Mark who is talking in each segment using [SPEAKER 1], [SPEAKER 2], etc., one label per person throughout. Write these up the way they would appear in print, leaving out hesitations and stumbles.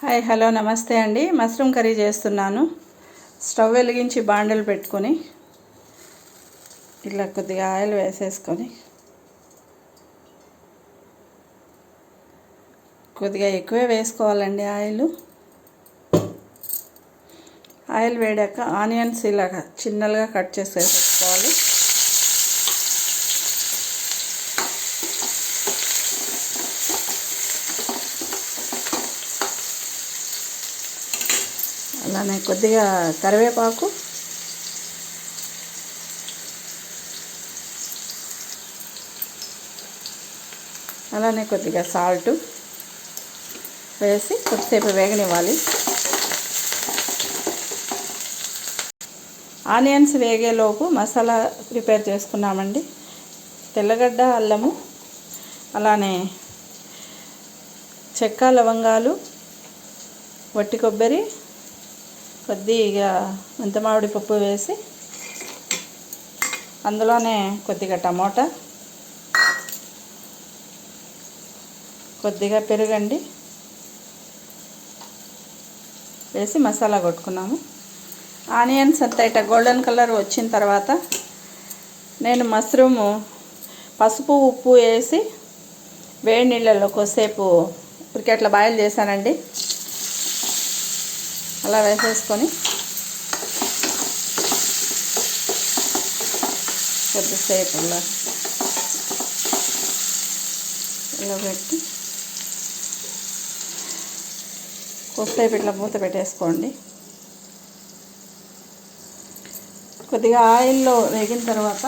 [SPEAKER 1] Hi hello నమస్తే అండి. Mushroom curry చేస్తున్నాను. స్టవ్ వెలిగించి బాండలు పెట్టుకొని ఇలా కొద్దిగా ఆయిల్ వేసేసుకొని కొద్దిగా ఎక్కువే వేసుకోవాలండి. ఆయిల్ వేడాక ఆనియన్స్ ఇలా చిన్నగా కట్ చేసి వేసుకోవాలి. అలానే కొద్దిగా కరివేపాకు, అలానే కొద్దిగా సాల్ట్ వేసి కొద్దిసేపు వేగనివ్వాలి. ఆనియన్స్ వేగేలోపు మసాలా ప్రిపేర్ చేసుకున్నామండి. తెల్లగడ్డ, అల్లము, అలానే చెక్క, లవంగాలు, వట్టి కొబ్బరి, కొద్దిగా మెంతమామిడి పప్పు వేసి అందులోనే కొద్దిగా టమోటా, కొద్దిగా పెరుగండి వేసి మసాలా కొట్టుకున్నాము. ఆనియన్స్ అంతా ఇట్లా గోల్డెన్ కలర్ వచ్చిన తర్వాత నేను మష్రూము పసుపు, ఉప్పు వేసి వేడి నీళ్ళల్లో కొద్దిసేపు అట్లా బాయిల్ చేశానండి. అలా వేసేసుకొని కొద్దిసేపు ఇలా పెట్టి కొద్దిసేపు ఇట్లా మూత పెట్టేసుకోండి. కొద్దిగా ఆయిల్లో వేగిన తర్వాత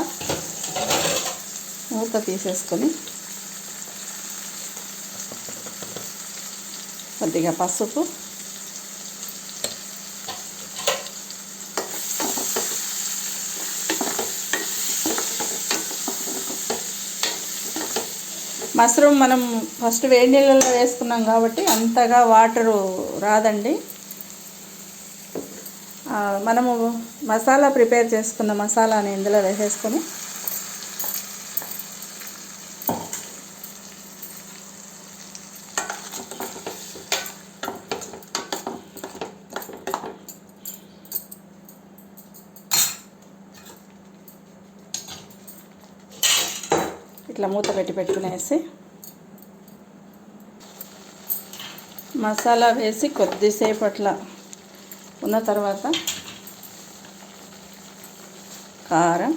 [SPEAKER 1] మూత తీసేసుకొని కొద్దిగా పసుపు, మష్రూమ్ మనం ఫస్ట్ వేడి నీళ్ళలో వేసుకున్నాం కాబట్టి అంతగా వాటరు రాదండి. మనము మసాలా ప్రిపేర్ చేసుకున్న మసాలాని ఇందులో వేసేసుకొని ఇట్లా మూత పెట్టుకునేసి మసాలా వేసి కొద్దిసేపు అట్లా ఉన్న తర్వాత కారం,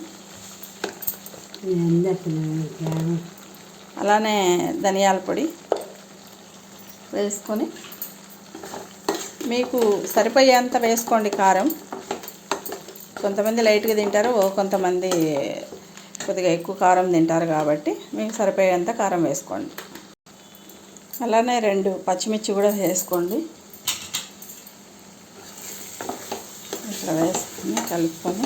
[SPEAKER 1] అలానే ధనియాల పొడి వేసుకొని మీకు సరిపోయేంత వేసుకోండి. కారం కొంతమంది లైట్గా తింటారు, కొంతమంది కొద్దిగా ఎక్కువ కారం తింటారు కాబట్టి మీకు సరిపోయేంత కారం వేసుకోండి. అలానే 2 పచ్చిమిర్చి కూడా వేసుకోండి. ఇట్లా వేసుకొని కలుపుకొని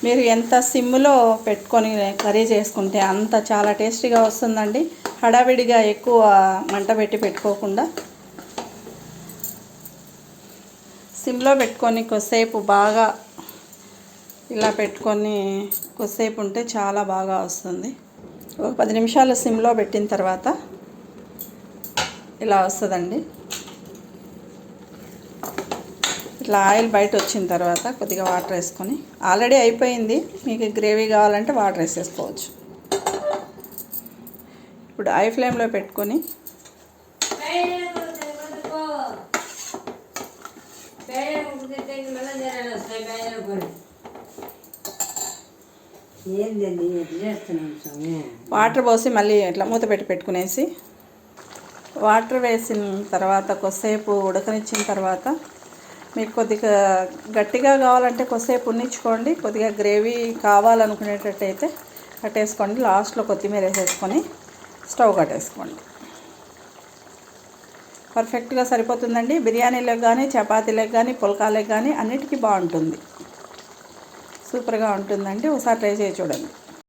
[SPEAKER 1] మీరు ఎంత సిమ్లో పెట్టుకొని కర్రీ చేసుకుంటే అంత చాలా టేస్టీగా వస్తుందండి. హడావిడిగా ఎక్కువ మంట పెట్టుకోకుండా సిమ్లో పెట్టుకొని కొద్దిసేపు బాగా ఇలా పెట్టుకొని కొద్దిసేపు ఉంటే చాలా బాగా వస్తుంది. ఒక 10 నిమిషాలు సిమ్లో పెట్టిన తర్వాత ఇలా వస్తుందండి. ఇట్లా ఆయిల్ బయట వచ్చిన తర్వాత కొద్దిగా వాటర్ వేసుకొని, ఆల్రెడీ అయిపోయింది, మీకు గ్రేవీ కావాలంటే వాటర్ వేసేసుకోవచ్చు. ఇప్పుడు హై ఫ్లేమ్లో పెట్టుకొని వాటర్ పోసి మళ్ళీ ఇట్లా మూత పెట్టుకునేసి వాటర్ వేసిన తర్వాత కొద్దిసేపు ఉడకనిచ్చిన తర్వాత మీకు కొద్దిగా గట్టిగా కావాలంటే కొద్దిసేపు ఉన్నించుకోండి. కొద్దిగా గ్రేవీ కావాలనుకునేటట్టయితే కట్టేసుకోండి. లాస్ట్లో కొత్తిమీర వేసేసుకొని స్టవ్ కట్టేసుకోండి. పర్ఫెక్ట్గా సరిపోతుందండి. బిర్యానీలకు కానీ, చపాతీలకు కానీ, పుల్కాలకు కానీ అన్నిటికీ బాగుంటుంది. సూపర్గా ఉంటుందండి. ఒకసారి ట్రై చేసి చూడండి.